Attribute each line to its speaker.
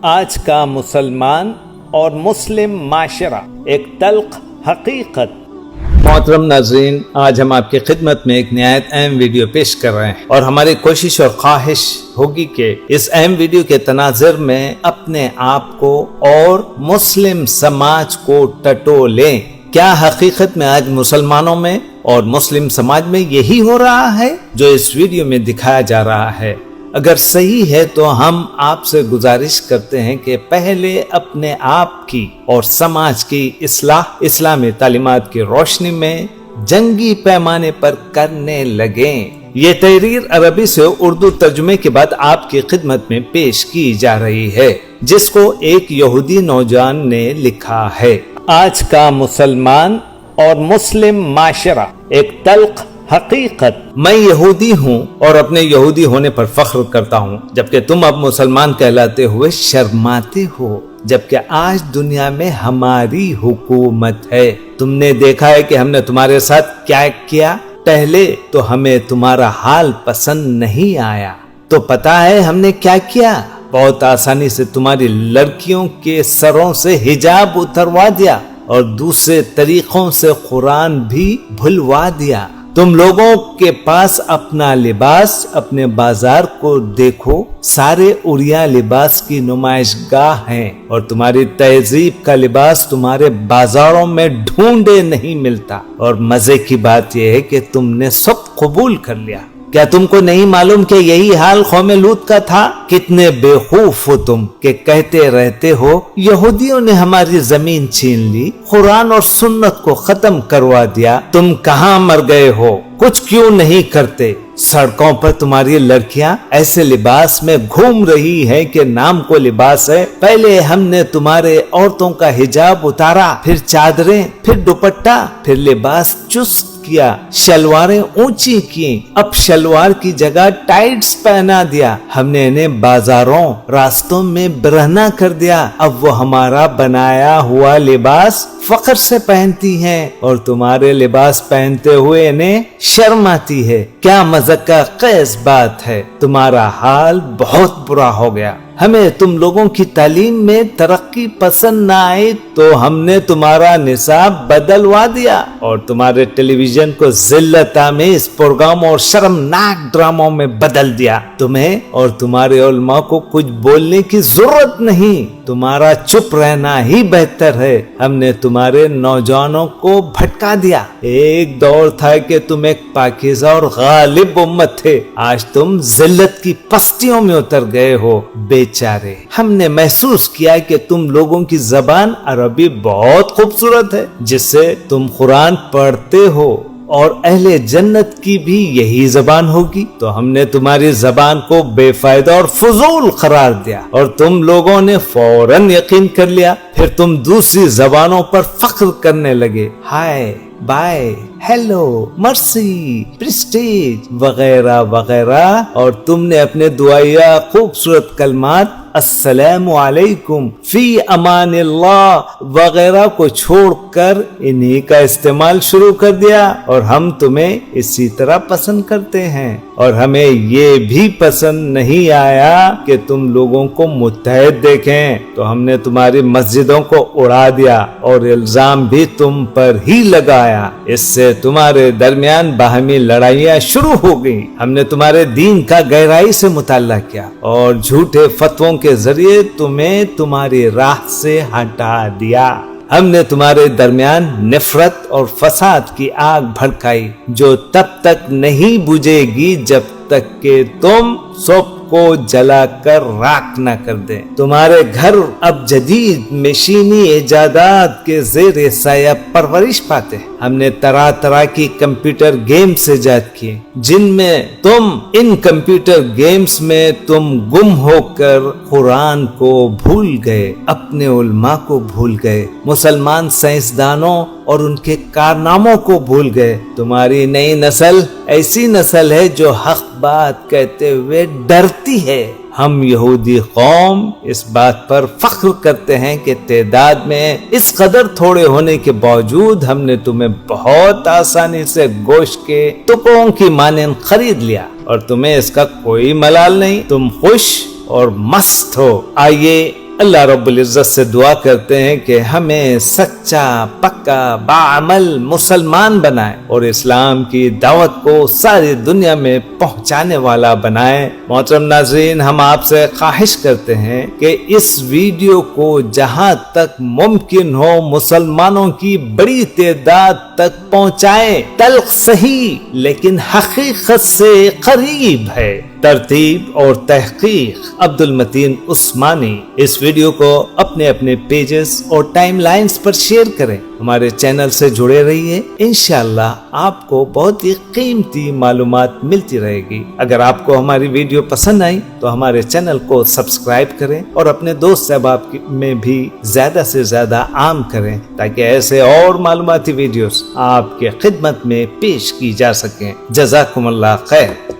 Speaker 1: آج کا مسلمان اور مسلم معاشرہ ایک تلخ حقیقت۔ محترم ناظرین، آج ہم آپ کی خدمت میں ایک نہایت اہم ویڈیو پیش کر رہے ہیں اور ہماری کوشش اور خواہش ہوگی کہ اس اہم ویڈیو کے تناظر میں اپنے آپ کو اور مسلم سماج کو ٹٹولیں۔ کیا حقیقت میں آج مسلمانوں میں اور مسلم سماج میں یہی ہو رہا ہے جو اس ویڈیو میں دکھایا جا رہا ہے؟ اگر صحیح ہے تو ہم آپ سے گزارش کرتے ہیں کہ پہلے اپنے آپ کی اور سماج کی اصلاح اسلامی تعلیمات کی روشنی میں جنگی پیمانے پر کرنے لگیں۔ یہ تحریر عربی سے اردو ترجمے کے بعد آپ کی خدمت میں پیش کی جا رہی ہے، جس کو ایک یہودی نوجوان نے لکھا ہے۔ آج کا مسلمان اور مسلم معاشرہ ایک تلخ حقیقت۔ میں یہودی ہوں اور اپنے یہودی ہونے پر فخر کرتا ہوں، جبکہ تم اب مسلمان کہلاتے ہوئے شرماتے ہو، جبکہ آج دنیا میں ہماری حکومت ہے۔ تم نے دیکھا ہے کہ ہم نے تمہارے ساتھ کیا کیا۔ پہلے تو ہمیں تمہارا حال پسند نہیں آیا، تو پتا ہے ہم نے کیا کیا؟ بہت آسانی سے تمہاری لڑکیوں کے سروں سے حجاب اتروا دیا اور دوسرے طریقوں سے قرآن بھی بھلوا دیا۔ تم لوگوں کے پاس اپنا لباس اپنے بازار کو دیکھو، سارے عریاں لباس کی نمائش گاہ ہیں، اور تمہاری تہذیب کا لباس تمہارے بازاروں میں ڈھونڈے نہیں ملتا۔ اور مزے کی بات یہ ہے کہ تم نے سب قبول کر لیا۔ کیا تم کو نہیں معلوم کہ یہی حال قوم لوط کا تھا؟ کتنے بیوقوف ہو تم کہ کہتے رہتے ہو یہودیوں نے ہماری زمین چھین لی، قرآن اور سنت کو ختم کروا دیا۔ تم کہاں مر گئے ہو؟ کچھ کیوں نہیں کرتے؟ سڑکوں پر تمہاری لڑکیاں ایسے لباس میں گھوم رہی ہیں کہ نام کو لباس ہے۔ پہلے ہم نے تمہارے عورتوں کا حجاب اتارا، پھر چادریں، پھر دوپٹہ، پھر لباس چست کیا، شلواریں اونچی کی، اب شلوار کی جگہ ٹائٹس پہنا دیا۔ ہم نے انہیں بازاروں راستوں میں برہنہ کر دیا۔ اب وہ ہمارا بنایا ہوا لباس فخر سے پہنتی ہیں اور تمہارے لباس پہنتے ہوئے انہیں شرم آتی ہے۔ کیا مذاق خیز بات ہے، تمہارا حال بہت برا ہو گیا۔ ہمیں تم لوگوں کی تعلیم میں ترقی پسند نہ آئی تو ہم نے تمہارا نصاب بدلوا دیا اور تمہارے ٹیلی ویژن کو ذلت آمیز پروگرام اور شرمناک ڈراموں میں بدل دیا۔ تمہیں اور تمہارے علماء کو کچھ بولنے کی ضرورت نہیں، تمہارا چپ رہنا ہی بہتر ہے۔ ہم نے تمہارے نوجوانوں کو بھٹکا دیا۔ ایک دور تھا کہ تم ایک پاکیزہ اور غالب امت تھے، آج تم ذلت کی پستیوں میں اتر گئے ہو۔ بیچارے، ہم نے محسوس کیا کہ تم لوگوں کی زبان عربی بہت خوبصورت ہے، جس سے تم قرآن پڑھتے ہو، اور اہل جنت کی بھی یہی زبان ہوگی، تو ہم نے تمہاری زبان کو بے فائدہ اور فضول قرار دیا اور تم لوگوں نے فوراً یقین کر لیا۔ پھر تم دوسری زبانوں پر فخر کرنے لگے، ہائے، بائے، ہیلو، مرسی، پریسٹیج وغیرہ وغیرہ، اور تم نے اپنے دعائیہ خوبصورت کلمات السلام علیکم، فی امان اللہ وغیرہ کو چھوڑ کر انہی کا استعمال شروع کر دیا۔ اور ہم تمہیں اسی طرح پسند کرتے ہیں، اور ہمیں یہ بھی پسند نہیں آیا کہ تم لوگوں کو متحد دیکھیں، تو ہم نے تمہاری مسجدوں کو اڑا دیا اور الزام بھی تم پر ہی لگایا۔ اس سے تمہارے درمیان باہمی لڑائیاں شروع ہو گئیں۔ ہم نے تمہارے دین کا گہرائی سے مطالعہ کیا اور جھوٹے فتووں کے ذریعے تمہیں تمہاری راہ سے ہٹا دیا۔ ہم نے تمہارے درمیان نفرت اور فساد کی آگ بھڑکائی، جو تب تک نہیں بجھے گی جب تک کہ تم سب کو جلا کر راکھ نہ کر دیں۔ تمہارے گھر اب جدید مشینی ایجادات کے زیر سایہ پرورش پاتے ہیں۔ ہم نے طرح طرح کی کمپیوٹر گیمز ایجاد کیے، جن میں ان کمپیوٹر گیمز میں تم گم ہو کر قرآن کو بھول گئے، اپنے علماء کو بھول گئے، مسلمان سائنسدانوں اور ان کے کارناموں کو بھول گئے۔ تمہاری نئی نسل ایسی نسل ہے جو حق بات کہتے ہوئے ڈرتی ہے۔ ہم یہودی قوم اس بات پر فخر کرتے ہیں کہ تعداد میں اس قدر تھوڑے ہونے کے باوجود ہم نے تمہیں بہت آسانی سے گوشت کے ٹکڑوں کی مانند خرید لیا، اور تمہیں اس کا کوئی ملال نہیں۔ تم خوش اور مست ہو۔ آئیے اللہ رب العزت سے دعا کرتے ہیں کہ ہمیں سچا پکا باعمل مسلمان بنائے اور اسلام کی دعوت کو ساری دنیا میں پہنچانے والا بنائے۔ محترم ناظرین، ہم آپ سے خواہش کرتے ہیں کہ اس ویڈیو کو جہاں تک ممکن ہو مسلمانوں کی بڑی تعداد تک پہنچائیں۔ تلخ صحیح لیکن حقیقت سے قریب ہے۔ ترتیب اور تحقیق عبد المتین عثمانی۔ اس ویڈیو کو اپنے اپنے پیجز اور ٹائم لائنز پر شیئر کریں۔ ہمارے چینل سے جڑے رہیے، انشاءاللہ آپ کو بہت ہی قیمتی معلومات ملتی رہے گی۔ اگر آپ کو ہماری ویڈیو پسند آئی تو ہمارے چینل کو سبسکرائب کریں اور اپنے دوست احباب میں بھی زیادہ سے زیادہ عام کریں تاکہ ایسے اور معلوماتی ویڈیوز آپ کے خدمت میں پیش کی جا سکیں۔ جزاکم اللہ خیر۔